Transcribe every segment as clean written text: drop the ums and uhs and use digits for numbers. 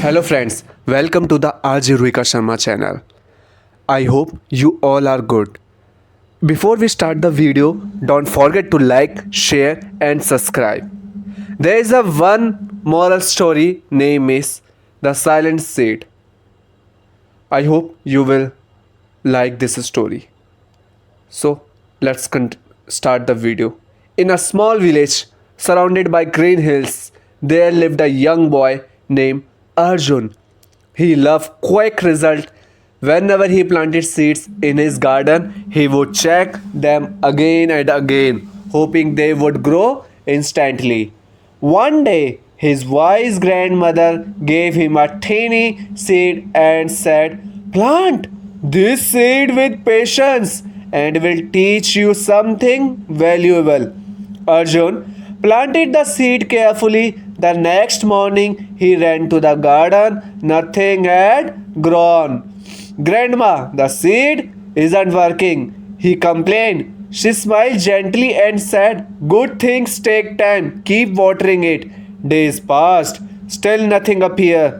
Hello friends, welcome to the RJ Ruika Sharma channel. I hope you all are good. Before we start the video, don't forget to like, share and subscribe. There is a one moral story name is The Silent Seed. I hope you will like this story. So let's start the video. In a small village surrounded by green hills, there lived a young boy named Arjun. He loved quick result. Whenever he planted seeds in his garden, he would check them again and again, hoping they would grow instantly. One day, his wise grandmother gave him a tiny seed and said, "Plant this seed with patience and will teach you something valuable." Arjun planted the seed carefully. The next morning, he ran to the garden. Nothing had grown. "Grandma, the seed isn't working," he complained. She smiled gently and said, "Good things take time. Keep watering it." Days passed. Still nothing appeared.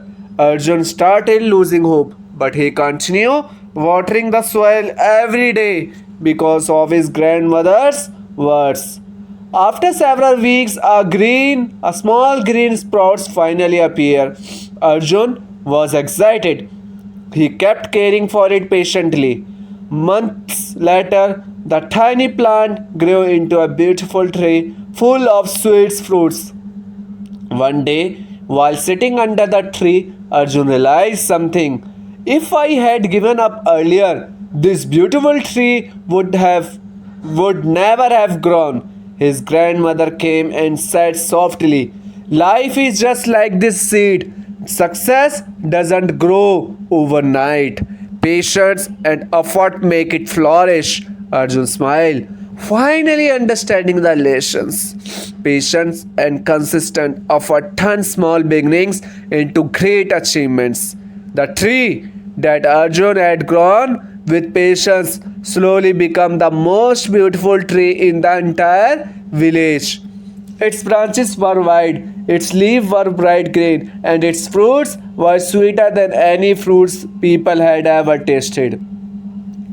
Arjun started losing hope, but he continued watering the soil every day because of his grandmother's words. After several weeks, a small green sprouts finally appeared. Arjun was excited. He kept caring for it patiently. Months later, the tiny plant grew into a beautiful tree full of sweet fruits. One day, while sitting under the tree, Arjun realized something. If I had given up earlier, this beautiful tree would never have grown. His grandmother came and said softly, "Life is just like this seed. Success doesn't grow overnight. Patience and effort make it flourish." Arjun smiled, finally understanding the lessons. Patience and consistent effort turn small beginnings into great achievements. The tree that Arjun had grown with patience slowly became the most beautiful tree in the entire village. Its branches were wide, its leaves were bright green, and its fruits were sweeter than any fruits people had ever tasted.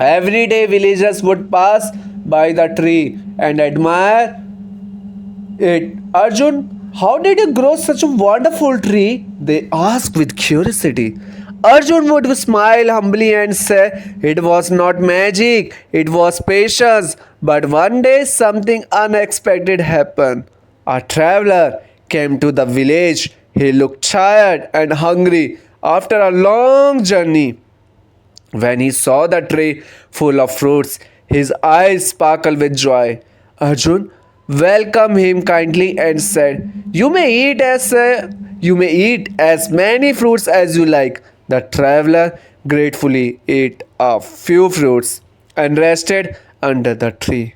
Every day, villagers would pass by the tree and admire it. "Arjun, how did you grow such a wonderful tree?" they asked with curiosity. Arjun would smile humbly and say, "It was not magic, it was patience." But one day something unexpected happened. A traveler came to the village. He looked tired and hungry after a long journey. When he saw the tray full of fruits, his eyes sparkled with joy. Arjun welcomed him kindly and said, You may eat as many fruits as you like." The traveler gratefully ate a few fruits and rested under the tree.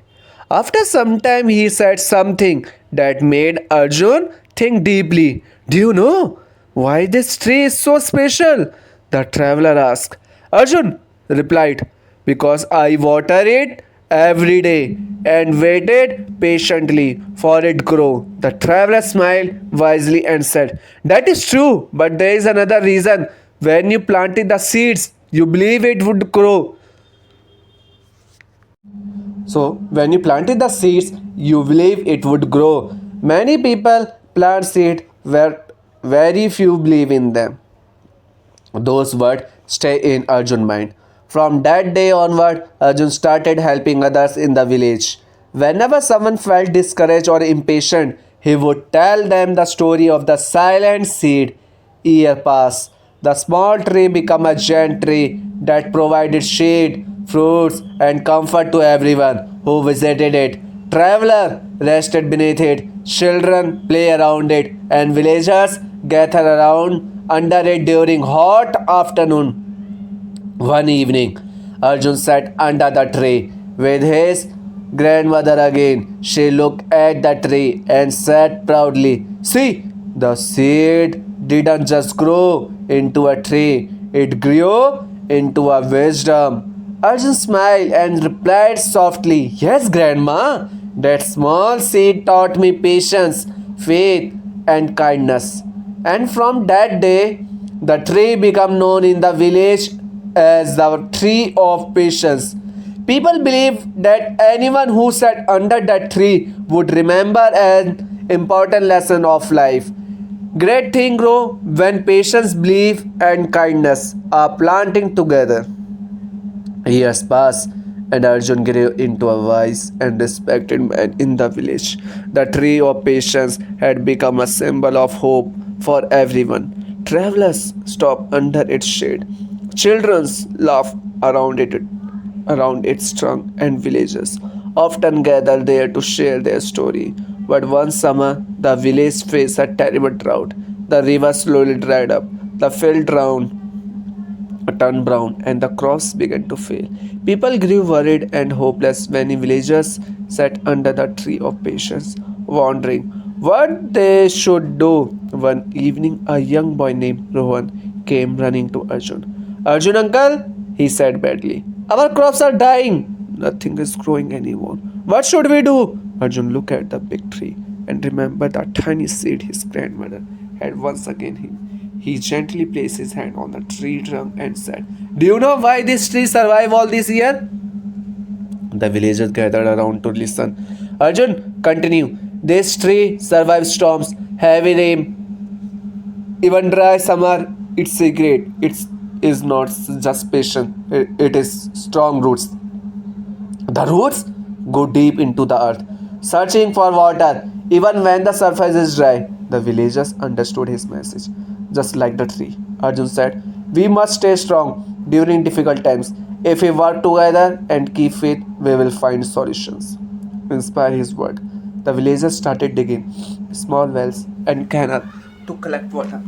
After some time, he said something that made Arjun think deeply. "Do you know why this tree is so special?" the traveler asked. Arjun replied, "Because I water it every day and waited patiently for it to grow." The traveler smiled wisely and said, "That is true, but there is another reason. When you planted the seeds, you believe it would grow. When you planted the seeds, you believe it would grow. Many people plant seeds where very few believe in them." Those words stay in Arjun's mind. From that day onward, Arjun started helping others in the village. Whenever someone felt discouraged or impatient, he would tell them the story of the silent seed. Year passed. The small tree became a giant tree that provided shade, fruits, and comfort to everyone who visited it. Travelers rested beneath it, children play around it, and villagers gather around under it during hot afternoon. One evening, Arjun sat under the tree with his grandmother again. She looked at the tree and said proudly, "See, the seed didn't just grow into a tree, it grew into a wisdom." Arjun smiled and replied softly, "Yes, Grandma, that small seed taught me patience, faith, and kindness." And from that day, The tree became known in the village as the tree of patience. People believed that anyone who sat under that tree would remember an important lesson of life. Great things grow when patience, belief, and kindness are planting together. Years passed, and Arjun grew into a wise and respected man in the village. The tree of patience had become a symbol of hope for everyone. Travelers stopped under its shade. Children laughed around its trunk, and villagers often gathered there to share their story. But one summer, the village faced a terrible drought. The river slowly dried up, the field drowned, turned brown, and the crops began to fail. People grew worried and hopeless. Many villagers sat under the tree of patience, wondering what they should do. One evening, a young boy named Rohan came running to Arjun. Arjun, uncle, he said badly, our crops are dying. Nothing is growing anymore. What should we do? Arjun looked at the big tree and remembered the tiny seed his grandmother had once given him. He gently placed his hand on the tree trunk and said, do you know why this tree survived all this year? The villagers gathered around to listen. Arjun, continue. This tree survives storms, heavy rain, even dry summer. Its secret. It is not just patience. It is strong roots. The roots go deep into the earth, searching for water even when the surface is dry. The villagers understood his message, just like the tree. Arjun said, we must stay strong during difficult times. If we work together and keep faith, we will find solutions. Inspired his work, the villagers started digging small wells and canals to collect water.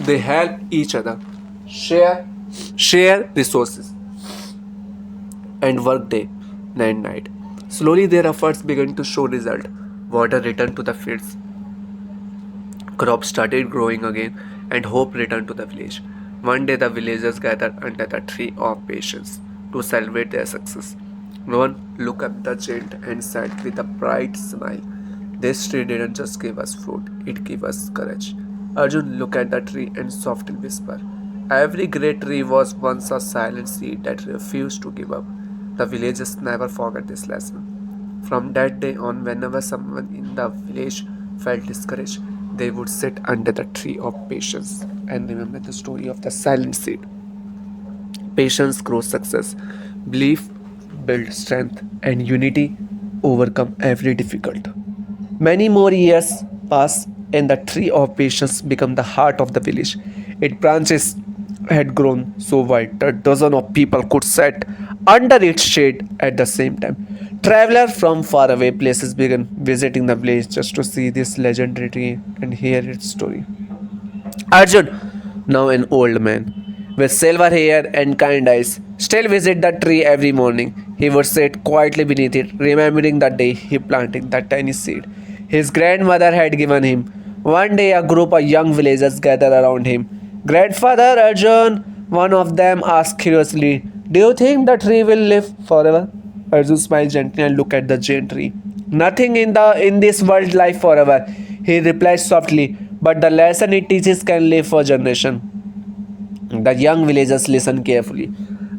They helped each other, share, share resources, and work day and night. Slowly, their efforts began to show result. Water returned to the fields, crops started growing again, and hope returned to the village. One day, the villagers gathered under the tree of patience to celebrate their success. Rohan looked at the giant and said with a bright smile, this tree didn't just give us fruit, it gave us courage. Arjun looked at the tree and softly whispered, every great tree was once a silent seed that refused to give up. The villagers never forgot this lesson. From that day on, whenever someone in the village felt discouraged, they would sit under the tree of patience and remember the story of the silent seed. Patience grows success, belief builds strength, and unity overcome every difficulty. Many more years pass, and the tree of patience became the heart of the village. Its branches had grown so wide that dozens of people could sit under its shade at the same time. Travelers from faraway places began visiting the village just to see this legendary tree and hear its story. Arjun, now an old man, with silver hair and kind eyes, still visit the tree every morning. He would sit quietly beneath it, remembering the day he planted that tiny seed his grandmother had given him. One day, a group of young villagers gathered around him. Grandfather Arjun, one of them asked curiously, do you think the tree will live forever? Arjun smiled gently and looked at the giant tree. Nothing in this world life forever, he replied softly, but the lesson it teaches can live for generations. The young villagers listened carefully.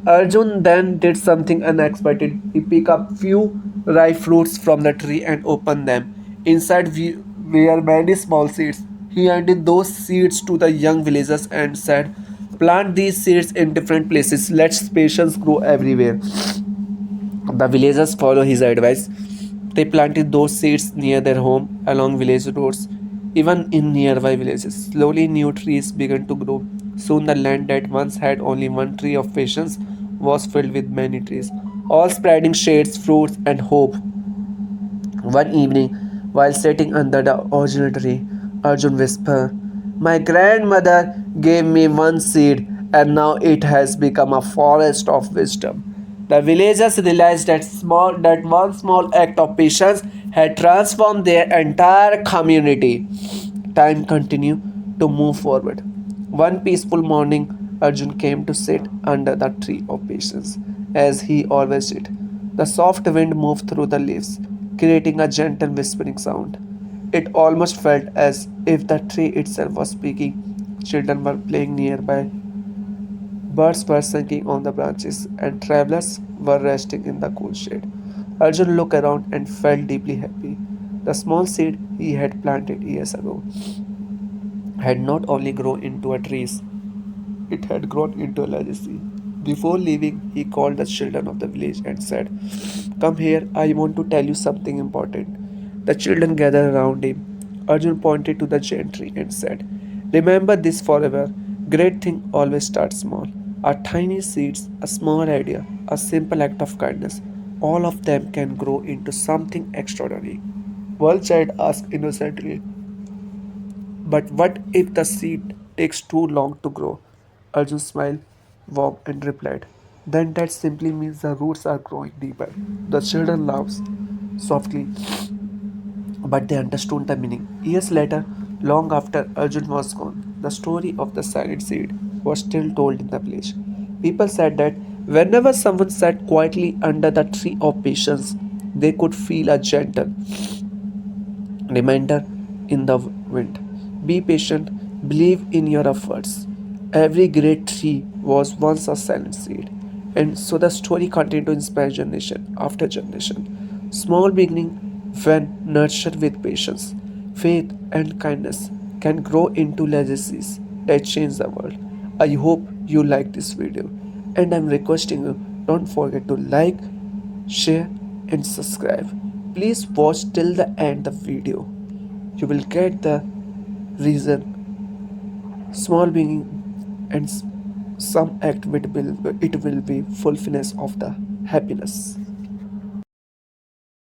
Arjun then did something unexpected. He picked up few ripe fruits from the tree and opened them. Inside were many small seeds. He handed those seeds to the young villagers and said, plant these seeds in different places. Let patience grow everywhere. The villagers followed his advice. They planted those seeds near their home, along village roads, even in nearby villages. Slowly, new trees began to grow. Soon, the land that once had only one tree of patience was filled with many trees, all spreading shades, fruits, and hope. One evening, while sitting under the original tree, Arjun whispered, my grandmother gave me one seed, and now it has become a forest of wisdom. The villagers realized that one small act of patience had transformed their entire community. Time continued to move forward. One peaceful morning, Arjun came to sit under the tree of patience, as he always did. The soft wind moved through the leaves, creating a gentle whispering sound. It almost felt as if the tree itself was speaking. Children were playing nearby, birds were singing on the branches, and travelers were resting in the cool shade. Arjun looked around and felt deeply happy. The small seed he had planted years ago had not only grown into a tree, it had grown into a legacy. Before leaving, he called the children of the village and said, "Come here, I want to tell you something important." The children gathered around him. Arjun pointed to the giant tree and said, "Remember this forever. Great things always start small. A tiny seeds, a small idea, a simple act of kindness, all of them can grow into something extraordinary." One child asked innocently, "But what if the seed takes too long to grow?" Arjun smiled, warm, and replied, "Then that simply means the roots are growing deeper." The children laughed softly, but they understood the meaning. Years later, long after Arjun was gone, the story of the silent seed was still told in the village. People said that whenever someone sat quietly under the tree of patience, they could feel a gentle reminder in the wind. Be patient, believe in your efforts. Every great tree was once a silent seed. And so the story continued to inspire generation after generation. Small beginning, when nurtured with patience, faith, and kindness, can grow into legacies that change the world. I hope you like this video, and I'm requesting you, don't forget to like, share, and subscribe. Please watch till the end of the video. You will get the reason, small beginning, and some act it will be fulfillment of the happiness.